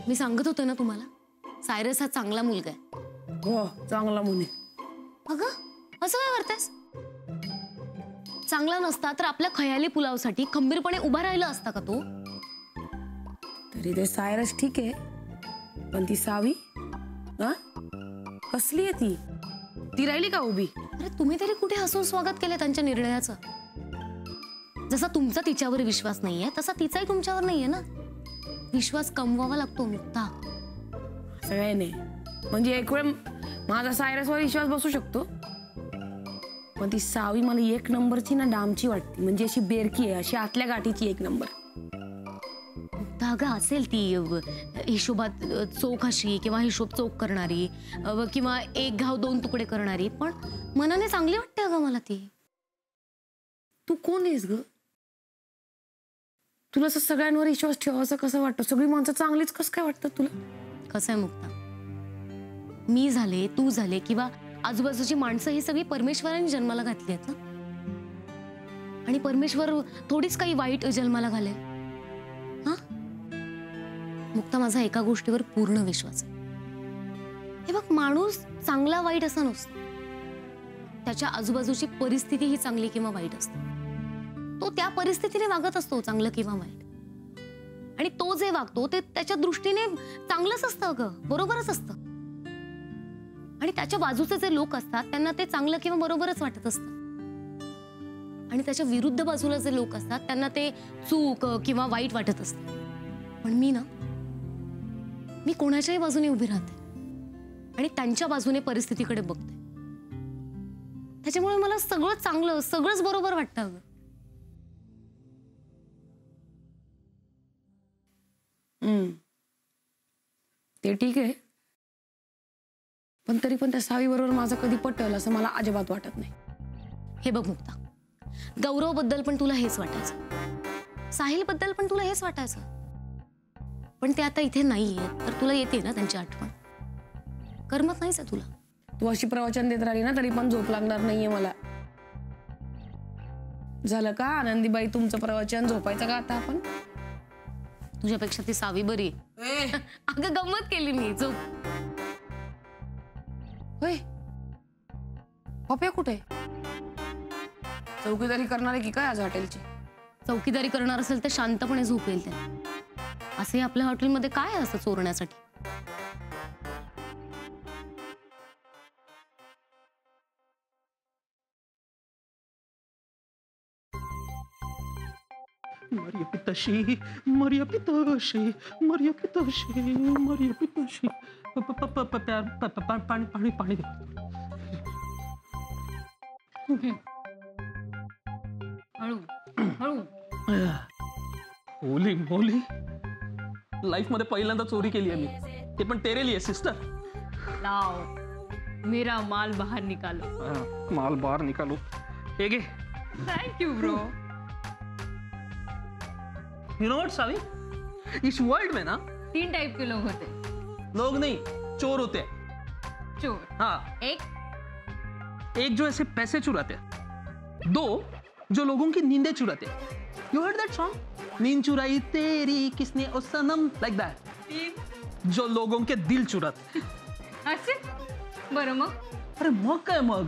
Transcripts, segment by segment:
मी सांगत होते ना तुम्हाला, सायरस हा चांगला मुलगा आहे. हो चांगला मुली. अगं असं काय करतेस? चांगला नसता तर आपल्या खयाली पुलावसाठी खंबीरपणे उभा राहिला असता का तो? तरी ते सायरस ठीक आहे, पण ती सावी हा कसली आहे ती? ती राहिली का उभी? अरे तुम्ही तरी कुठे हसून स्वागत केलं त्यांच्या निर्णयाचं? जसा तुमचा तिच्यावर विश्वास नाहीये तसा तिचाही तुमच्यावर नाहीये ना. विश्वास कमवावा लागतो मुक्ता. सगळे नाही म्हणजे एक वेळ माझा सायरसवर विश्वास बसू शकतो, पण ती सावी मला एक नंबरची ना डामची वाटते. म्हणजे अशी बेरकी आहे, अशी आतल्या गाठीची एक नंबर. अगं असेल ती हिशोबात चोख अशी, किंवा हिशोब चोख करणारी, किंवा एक घाव दोन तुकडे करणारी, पण मनाने चांगली वाटते अगं मला ती. तू कोण आहेस ग? तुला असं सगळ्यांवर विश्वास ठेवायचा कसं वाटतं? सगळी माणसं चांगलीच कसं काय वाटतं तुला? कसं आहे मुक्ता, मी झाले, तू झाले, किंवा आजूबाजूची माणसं ही सगळी परमेश्वराने जन्माला घातली आहेत ना. आणि परमेश्वर थोडीच काही वाईट जन्माला घालेल. हा मुक्ता, माझा एका गोष्टीवर पूर्ण विश्वास आहे. हे बघ, माणूस चांगला वाईट असा नसतो, त्याच्या आजूबाजूची परिस्थिती ही चांगली किंवा वाईट असते. तो त्या परिस्थितीने वागत असतो, चांगलं किंवा वाईट. आणि तो जे वागतो ते त्याच्या दृष्टीने चांगलंच असतं ग, बरोबरच असतं. आणि त्याच्या बाजूचे जे लोक असतात त्यांना ते चांगलं किंवा बरोबरच वाटत असतं. आणि त्याच्या विरुद्ध बाजूला जे लोक असतात त्यांना ते चूक किंवा वाईट वाटत असतं. पण मी कोणाच्याही बाजूने उभी राहते आणि त्यांच्या बाजूने परिस्थितीकडे बघते. त्याच्यामुळे मला सगळं चांगलं, सगळंच बरोबर वाटतं अगं. ते ठीक आहे, पण तरी पण त्या सावी बरोबर माझं कधी पटेल असं मला अजिबात वाटत नाही. हे बघ मुक्ता, गौरव बद्दल पण तुला हेच वाटायचं, साहिल बद्दल पण तुला हेच वाटायचं, पण ते आता इथे नाहीये तर तुला येते ना त्यांची आठवण. करमत नाहीच आहे तुला? तू अशी प्रवचन देत राहिली ना तरी पण झोप लागणार नाहीये मला. झालं का आनंदीबाई तुमचं प्रवचन? झोपायचं का आता आपण? तुझ्यापेक्षा ती सावी बरी. अगं गंमत केली मी. झोप. होय, पप्या कुठे? चौकीदारी करणार आहे की काय आज हॉटेलची? चौकीदारी करणार असेल तर शांतपणे झोपेल त्याला. असे आपल्या हॉटेलमध्ये काय आहे असं चोरण्यासाठी? Maria Pitashi, Maria Pitashi, Maria Pitashi, Maria Pitashi. पाणी पाणी दे. हळू हळू. होली मोली, लाईफ मध्ये पहिल्यांदा चोरी केली आहे मी, ते पण तेरे लिए सिस्टर. लाओ मेरा माल बाहर निकालो. माल बाहर निकालो. हे घे. Thank you bro. You know what, Savi? इस वर्ल्ड में ना 3 टाइप के लोग होते. लोग नहीं, चोर होते हैं. चोर? हाँ. एक जो ऐसे पैसे चुराते हैं, 2 जो लोगों की नींदें चुराते हैं. You heard that song? नींद चुराई तेरी किसने ओ सनम, like that. 3 जो लोगों के दिल चुराते. असे? बरं मग? अरे मग काय मग?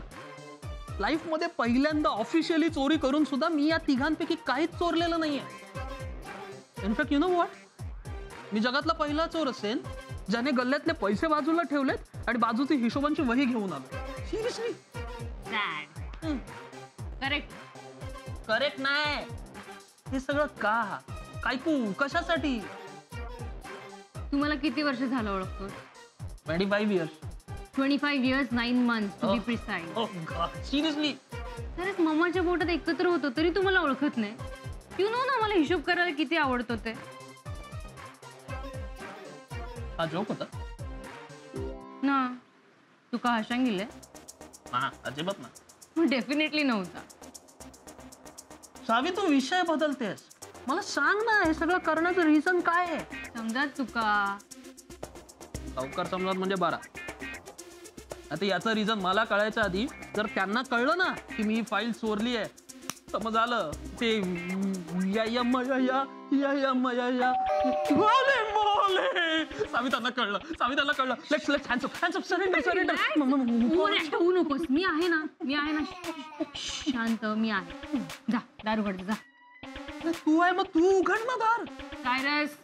लाईफ मध्ये पहिल्यांदा ऑफिशियली चोरी करून सुद्धा मी या तिघांपैकी काहीच चोरलेलं नाहीये. इनफॅक्ट यू नो व्हॉट, मी जगातला पहिला चोर असेल ज्याने गल्ल्यातले पैसे बाजूला ठेवलेत आणि बाजूची हिशोबांची वही घेऊन आलो. सिरियसली. करेक्ट. करेक्ट नाही. हे सगळं का? कायकू कशासाठी? तुम्हाला किती वर्ष झालं ओळखतो? 25 years. 25 years 9 months to be precise. Oh God, seriously? खरंच मम्माच्या पोटात एकत्र होतो तरी तुम्हाला ओळखत नाही. यू नो ना मला हिशोब करायला किती आवडतो ते. हा जोक होता ना? तू का हशांग गेले? ना, अजिबात ना. डेफिनेटली नव्हता. सावी, तू विषय बदलतेस. मला सांग ना, हे सगळं करण्याचं रिझन काय आहे? समजा चुका. लवकर समजत म्हणजे 12. आता याचं रिझन मला कळायच्या आधी जर त्यांना कळलं ना की मी फाईल चोरली आहे, समज आलं ते या या या या या या या सावितांना कळलं, सावितांना कळलं. Let's hands up surrender. होऊ नकोस, मी आहे ना. शांत, मी आहे. जा दार उघड जा. तू आहे मग तू उघड ना दार. सायरस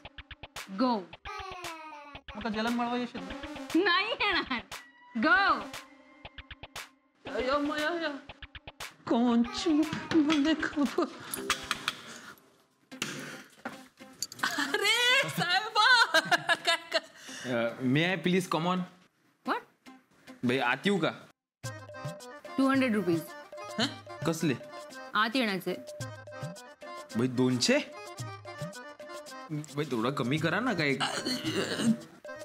गो. आता जलन मळवा येशील ना? नाही येणार. गो. या कोणची मला खबर. अरे साहेबा काय may I please come on. What? भाई आत येऊ का? 200 रुपीज. कसले? आत येण्याचे. भाई 200? भाई थोडं कमी करा ना काय.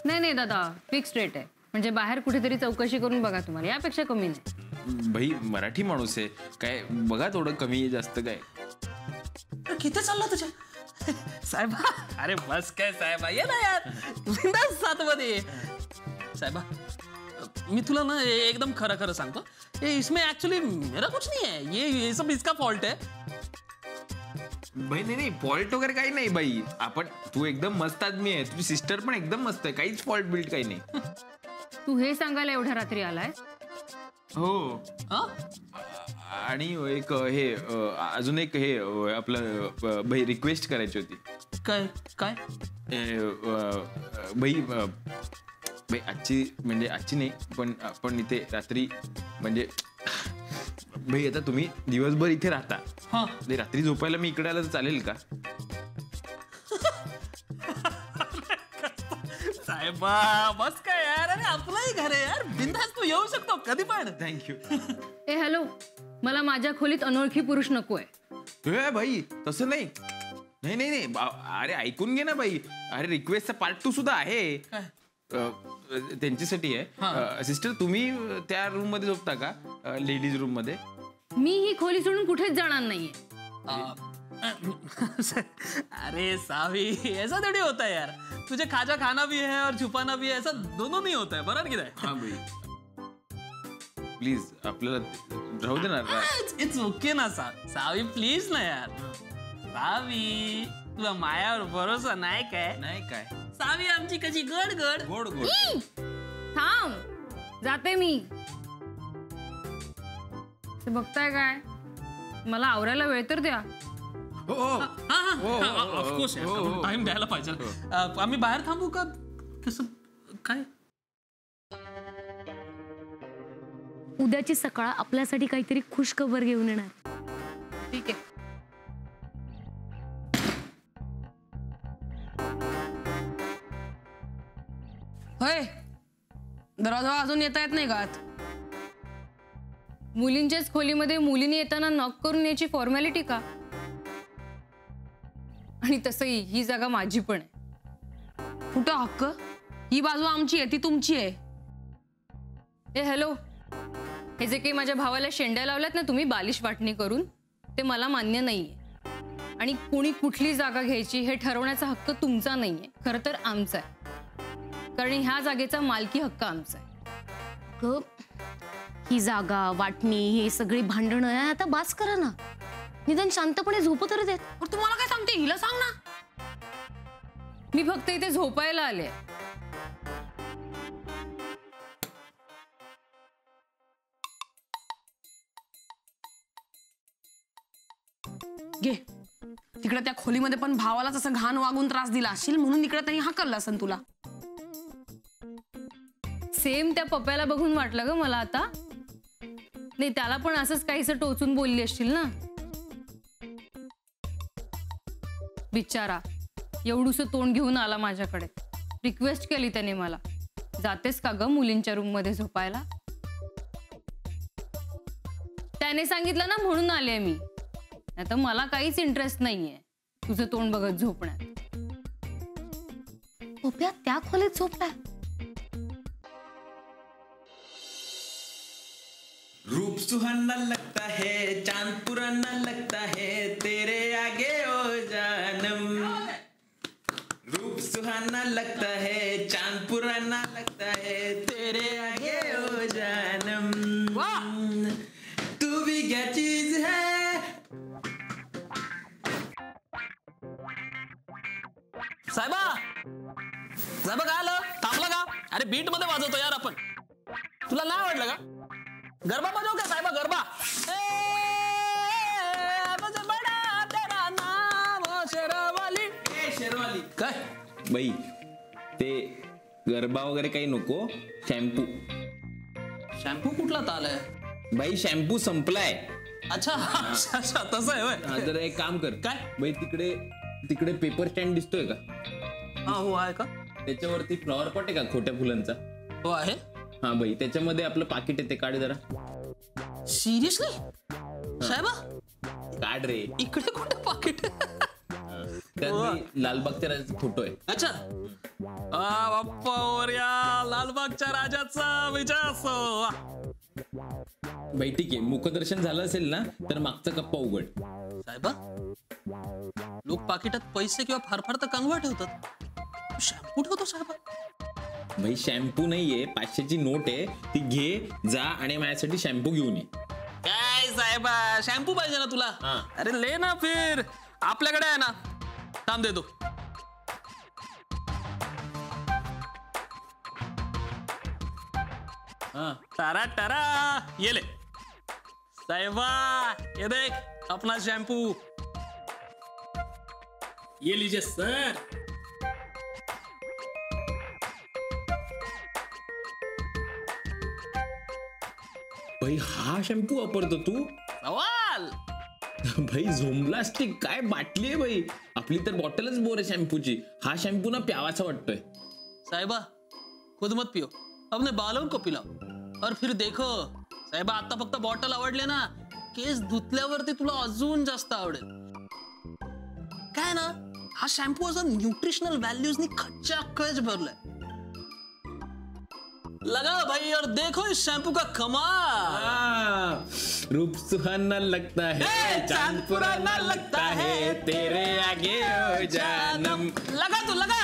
नाही दादा, फिक्स रेट आहे. म्हणजे बाहेर कुठेतरी चौकशी करून बघा, तुम्हाला यापेक्षा कमी नाही. भाई मराठी माणूस आहे काय, बघा थोडं कमी जास्त काय. किती चालला तुझ्या साहेबा? अरे बस काय साहेबा, ये ना यार, बिंदास साथमध्ये. साहेबा मी तुला ना एकदम खरं सांगतो, इसमें एक्चुअली मेरा कुछ नहीं है, ये सब इसका फॉल्ट है. भाई नाही फॉल्ट वगैरे काही नाही भाई. आपण तू एकदम मस्त आदमी आहे, तुझी सिस्टर पण एकदम मस्त आहे, काहीच फॉल्ट बिल्ट काही नाही. तू हे सांगायला एवढ्या रात्री आलाय? हो. आणि एक हे अजून एक हे आपलं भाई रिक्वेस्ट करायची होती. काय काय भाई भाई आजची म्हणजे आजची नाही, पण आपण इथे रात्री म्हणजे भाई आता तुम्ही दिवसभर इथे राहता, रात्री झोपायला मी इकडे आलं तर चालेल का? साहेबा बस काय यार, अरे आपलंही घर आहे यार, बिंदास तू येऊ शकतो कधी पण. थँक्यू. ए हॅलो, मला माझ्या खोलीत अनोळखी पुरुष नकोय. भाई तसं नाही. अरे ऐकून घे ना भाई. अरे रिक्वेस्टचा पार्ट 2 सुद्धा आहे. त्यांच्यासाठी आहे. सिस्टर तुम्ही त्या रूम मध्ये झोपता का, लेडीज रूम मध्ये? मी ही खोली सोडून कुठेच जाणार नाहीये. अरे सावी ऐसा थोड़ी होता है यार, तुझे खाजा खाना भी है और छुपाना भी है, ऐसा दोनों नहीं होता है. बरोबर की नाही? हाँ भाई प्लीज आपल्याला राहू दे ना. इट्स ओके ना सावी प्लीज ना यार. सावी तुला मायावर भरोसा नाही काय? नाही काय सावी आमची कशी गड गड गोड गोड. थांब, जाते मी. ते बघताय काय, मला आवरायला वेळ तर द्या. ऑफकोर्स टाइम द्यायला पाहिजे. आम्ही बाहेर थांबू का कसं काय? उद्याची सकाळ आपल्यासाठी काहीतरी खुश खबर घेऊन येणार. ठीक आहे. होय, दरवाजा अजून येता येत नाही का आत? मुलींच्याच खोलीमध्ये मुलीने येताना नॉक करून याची फॉर्मॅलिटी का? आणि तसंही ही जागा माझी पण आहे. कुठं हक्क? ही बाजू आमची आहे, ती तुमची आहे. ए हॅलो, हे जे काही माझ्या भावाला शेंड्या लावल्यात ना तुम्ही बालिश वाटणी करून, ते मला मान्य नाहीये. आणि कोणी कुठली जागा घ्यायची हे ठरवण्याचा हक्क तुमचा नाहीये, खरं तर आमचा आहे. कारण ह्या जागेचा मालकी हक्क आमचा आहे. ही जागा वाटणी हे सगळी भांडणं आहे, आता बास करा ना. निदान शांतपणे झोपू तरी देत. तुम्हाला काय सांगते, हिला सांग ना. मी फक्त इथे झोपायला आले. घे, तिकडे त्या खोलीमध्ये पण भावालाच असं घाण वागून त्रास दिला असेल म्हणून इकडे त्यांनी हाकललं असेल तुला. सेम त्या पप्प्याला बघून वाटलं ग मला आता. नाही, त्याला पण असंच काहीसं टोचून बोलली असतील ना. बिचारा एवढूसं तोंड घेऊन आला माझ्याकडे. रिक्वेस्ट केली त्याने मला, जातेस का ग मुलींच्या रूम मध्ये झोपायला? त्याने सांगितलं ना म्हणून आले मी. आता मला काहीच इंटरेस्ट नाहीये तुझं तोंड बघत झोपण्यात. पप्प्या त्या खोलीत झोपलाय? रूप सुहाना लगता है, चांद पुराना लगता है, तेरे आगे ओ जानम. रूप सुहाना लगता है, चांद पुराना लगता है, तेरे आगे ओ जानम. तू भी क्या चीज है. साहेबा साहेबा काय आलं, थांबला का? अरे बीट मध्ये वाजवतो यार आपण. तुला नाही आवडलं का? गरबा बजाव का साहेबा, गरबा. शेरवाली काय बाई, ते गरबा वगैरे काही नको. शॅम्पू. शॅम्पू कुठला तालाय? बाई शॅम्पू संपलाय. अच्छा अच्छा तसं आहे होय. जरा एक काम कर. काय? बाई तिकडे पेपर स्टँड दिसतोय का? हा हो आहे का? त्याच्यावरती फ्लॉवर पॉट आहे का खोट्या फुलांचा? हो आहे. हा बाई, त्याच्यामध्ये आपलं पाकिट आहे, ते काढ जरा. सिरियसली साहेबा? काढ रे. इकडे कुठे पाकिट? त्यात लालबागच्या राजाचा फोटो आहे. अच्छा. बाप्पा मोरया, लालबागच्या राजाचा विजय असो. बाई ठीक आहे, मुखदर्शन झालं असेल ना तर मागचा कप्पा उघड. साहेबा, लोक पाकिटात पैसे किंवा फार फार तर कंगवा ठेवतात, शॅम्पू ठेवतो साहेबा. भाई शॅम्पू नाहीये, 500ची नोट आहे, ती घे जा आणि माझ्यासाठी शॅम्पू घेऊन ये. काय साहेबा, शॅम्पू पाहिजे ना तुला? अरे ले ना फिर, आपल्याकडे आहे ना. थांब देतो. तारा तारा ये ले साहेबा, ये देख अपना शैम्पू. ये लीजिए सर. भाई हा शॅम्पू वापरतो तू? सवाल. भाई झोंबलास की काय? बाटली आहे भाई आपली, तर बॉटलच बोर आहे शॅम्पूची. हा शॅम्पू ना प्यावाचा वाटतोय. साहेबा खुद मत पियो, अपने बालों को पिलाओ और फिर देखो. साहेबा आता फक्त बॉटल आवडले ना, केस धुतल्यावरती तुला अजून जास्त आवडेल. काय ना, हा शॅम्पू असं न्यूट्रिशनल व्हॅल्यूजनी खच्चाखच भरलाय. लगाओ भाई और देखो इस शैम्पू का कमाल. रूप सुहाना लगता है, चांद पुराना लगता है, तेरे आगे ओ जानम. लगा तू लगा.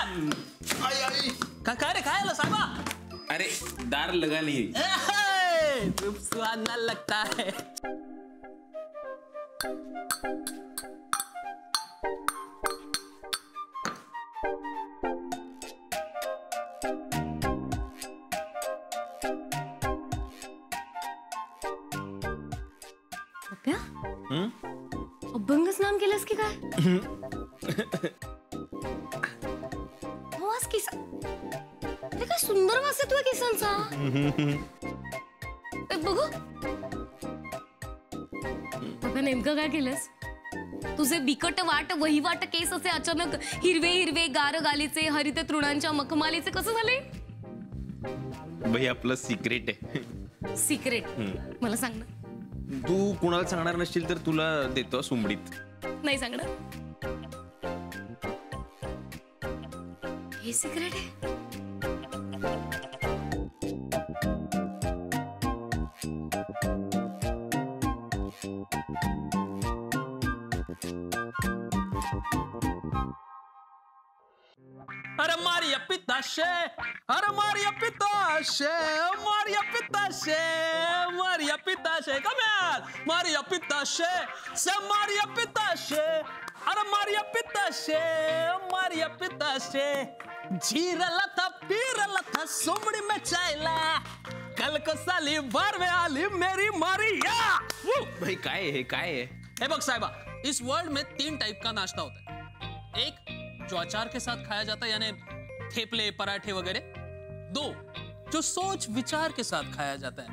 काय रे, काय आलं साहेबा? अरे दार लगा नहीं. रूप सुहाना लगता है. अभंग स्नान केलंस की काय? काय सुंदर वास आहे तुझ्या केसांचा. बघू नेमकं काय केलंस? तुझे बिकट वाट वहिवाट केस असे अचानक हिरवे हिरवे गार गालीचे हरित तृणांच्या मखमालीचे कसं झाले? भाई आपलं सिक्रेट आहे. सिक्रेट? मला सांग ना. तू कुणाला सांगणार नसशील तर तुला देतो सुमडीत. नाही सांगणार. हे सिक्रेट आहे? अरे मारिया पिताशे, अरे मारिया पिताशे, मारिया पिताशे, मारिया पिताशे. कम यार, मारिया पिताशे से मारिया पिताशे. अरे मारिया पिताशे, मारिया पिताशे. झीरला था पीरला था सोमड़ी में चायला, कल को साली बार में आली मेरी मारिया. भाई काय है, काय है? हे बघ साहिबा, इस वर्ल्ड में 3 टाइप का नाश्ता होता है. एक जो अचार के साथ खाया जाता है, यानी थेपले पराठे वगैरह. 2 जो सोच विचार के साथ खाया जाता है,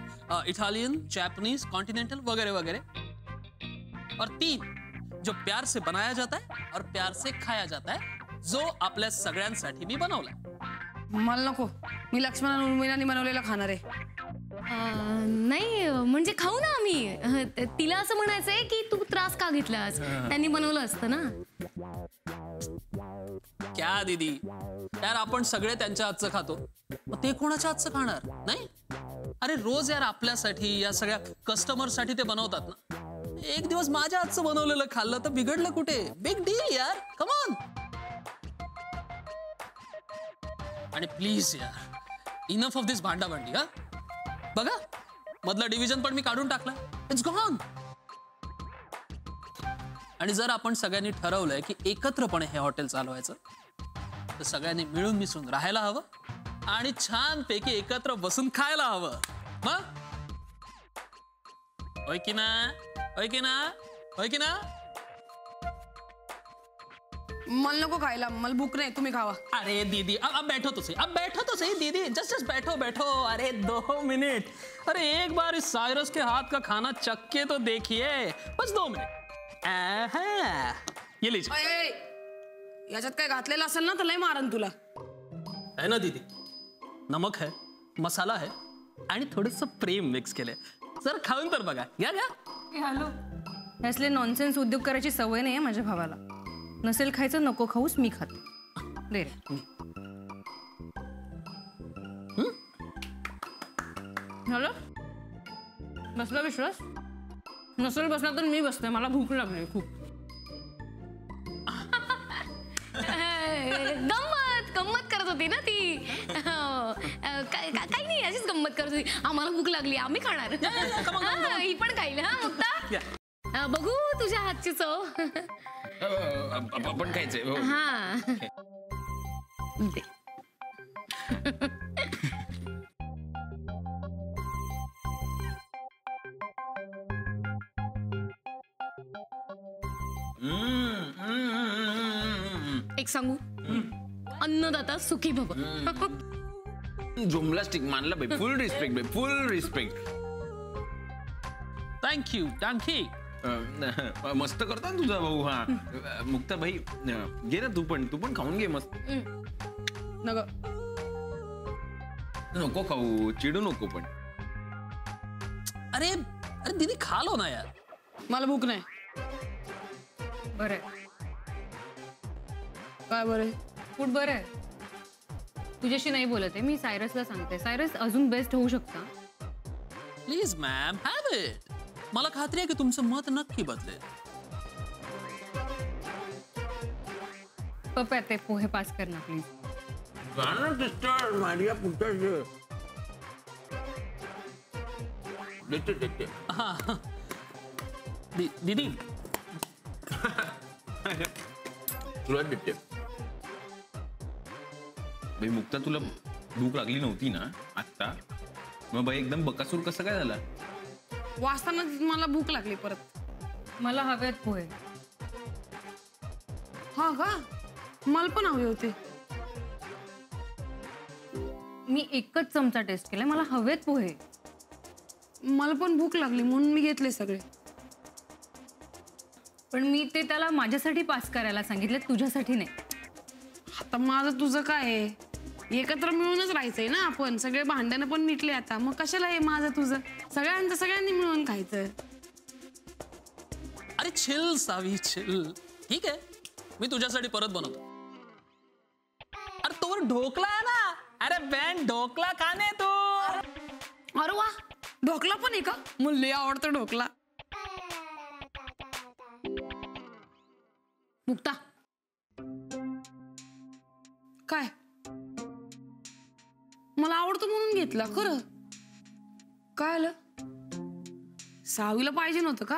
इटालियन, जापानीज, कॉन्टिनेंटल वगैरह वगैरह. और 3 जो प्यार से बनाया जाता है और प्यार से खाया जाता है, जो आपल्या सगळ्यांसाठी मी बनवलाय. मला नको, मी लक्ष्मण उर्मिलांनी बनवलेला खाणार आहे. नाही म्हणजे खाऊ ना आम्ही. तिला असं म्हणायचंय की तू त्रास का घेतलास, त्यांनी बनवलं असतं ना. क्या दीदी यार, आपण सगळे त्यांच्या हातचं खातो, मग ते कोणाच्या हातचं खाणार नाही? अरे रोज यार आपल्यासाठी, या सगळ्या कस्टमर साठी ते बनवतात ना. एक दिवस माझ्या हातचं बनवलेलं खाल्लं तर बिघडलं कुठे? बिग डील यार, कम ऑन. आणि प्लीज यार, इनफ ऑफ दिस भांडाभांडी. हा बघा, मधला डिव्हिजन पण मी काढून टाकला. It's gone. आणि जर आपण सगळ्यांनी ठरवलंय की एकत्रपणे हे हॉटेल चालवायचं, तर सगळ्यांनी मिळून मिसळून राहायला हवं आणि छानपैकी एकत्र बसून खायला हवं. मग होय की ना? होय की ना? होय की ना? मला नको खायला, मला भूक नाही, तुम्ही खावा. अरे दीदी अब बैठो तो सही, अब बैठो तो सही दीदी, जस्ट बैठो बैठो. अरे 2 मिनट. अरे एक बार इस साइरस के हाथ का खाना चख के तो देखिए, बस 2 मिनट. ये लीजिए. अय, याच्यात काय घातलेलं असेल ना तर लय मारन तुला. है ना दीदी, नमक है, मसाला है आणि थोडंसं प्रेम मिक्स केलंय. जर खाऊन तर बघा. घ्या घ्या. हॅलो, असले नॉनसेन्स उद्योग करायची सवय नाही माझ्या भावाला. नसेल खायचं नको खाऊस, मी खाते. दे रे. हॅलो, बसला विश्वास? नसेल बसला तर मी बसते, मला भूक लागली खूप. गंमत करत होती ना ती. काही नाही, अशीच गंमत करत होती. आम्हाला भूक लागली, आम्ही खाणार. ही पण खाईल. हा मुक्ता, बघू तुझ्या हातची चव. आपण खायचंय. हा दे. एक सांगू, अन्नदाता सुखी भव. जुमला स्टिक मानला भाई. फुल रिस्पेक्ट भाई, फुल रिस्पेक्ट. Thank you thank you. मस्त करता ना तुझा भाऊ. हा मुक्ता भाई, घे ना तू पण खाऊन घे मस्त. नको नको खाऊ, चिडू नको. पण अरे अरे दीदी खा लो ना यार. मला भूक नाही. बरं, काय बरं? फूड बरं आहे. तुझ्याशी नाही बोलत आहे मी, सायरसला सांगते. सायरस अजून बेस्ट होऊ शकता. Please ma'am, have it. मला खात्री आहे की तुमचं मत नक्की बदलेल. पप्पा ते पोहे पास कर ना प्लीज. माझ्या पुढच्या दीदी तुला देते भाई. मुक्ता, तुला भूक लागली नव्हती ना आत्ता? मग बाई एकदम बकासूर कसं काय झाला? वाचताना मला भूक लागली परत. मला हवेत पोहे. हा का? मला पण हवे होते. मी एकच चमचा टेस्ट केलाय, मला हवेत पोहे. मला पण भूक लागली म्हणून मी घेतले सगळे. पण मी ते त्याला माझ्यासाठी पास करायला सांगितले, तुझ्यासाठी नाही. आता माझं तुझं काय आहे? एकत्र मिळूनच राहायचंय ना आपण. सगळे भांडणं पण मिटले आता, मग कशाला हे माझं तुझं? सगळ्यांनी मिळून खायचं. अरे चिल सावी, चिल. ठीक आहे, मी तुझ्यासाठी परत बनवतो. अरे तोवर ढोकला आहे ना. अरे बॅन, ढोकला खाणे तू. अरे वा, ढोकला पण आहे का? मला लय आवडतं ढोकला. मुक्ता, काय? मला आवडतं म्हणून घेतला खरं. काय आलं? सावीला पाहिजे नव्हतं का?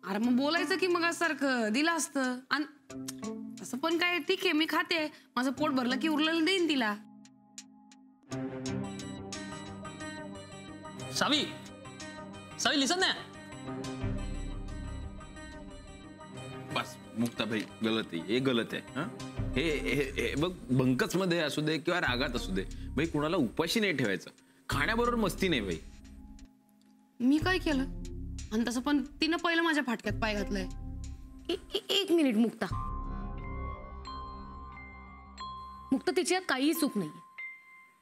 अरे मग बोलायचं की मग सारखं दिलं असतं. आणि असं पण काय, ठीक आहे मी खाते, माझं पोट भरलं की उरलेलं देईन तिला. सावी, सावी लिसन ना. बस मुक्ता भाई, गलत आहे हे, गलत आहे. हा हे बघ, बंकच मध्ये असू दे किंवा रागात असू दे भाई, कुणाला उपाशी नाही ठेवायचं. खाण्याबरोबर मस्ती नाही भाई. मी काय केलं? आणि तसं पण तिनं पहिलं माझ्या फाटक्यात पाय घातलाय. एक मिनिट मुक्ता. मुक्ता, तिच्यात काहीही चूक नाहीये.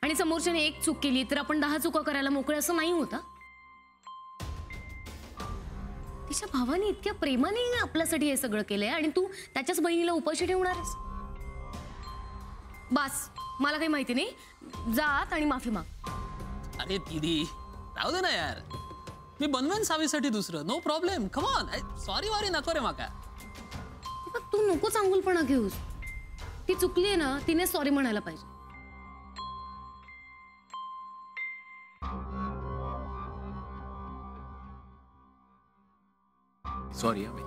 आणि समोरच्याने एक चूक केली तर आपण 10 चुका करायला मोकळे असं नाही होता. तिच्या भावाने इतक्या प्रेमाने आपल्यासाठी हे सगळं केलंय आणि तू त्याच्याच बहिणीला उपाशी ठेवणारस? बस, मला काही माहिती नाही. जात आणि माफी माग. अरे दीदी राहू दे ना यार, मी बनवेन सावीसाठी दुसरं. No problem. Come on. Sorry वारी नको रे माका. तू नको चांगुलपणा घेऊस. ती चुकली आहे ना, तिने सॉरी म्हणायला पाहिजे. सॉरी भाई.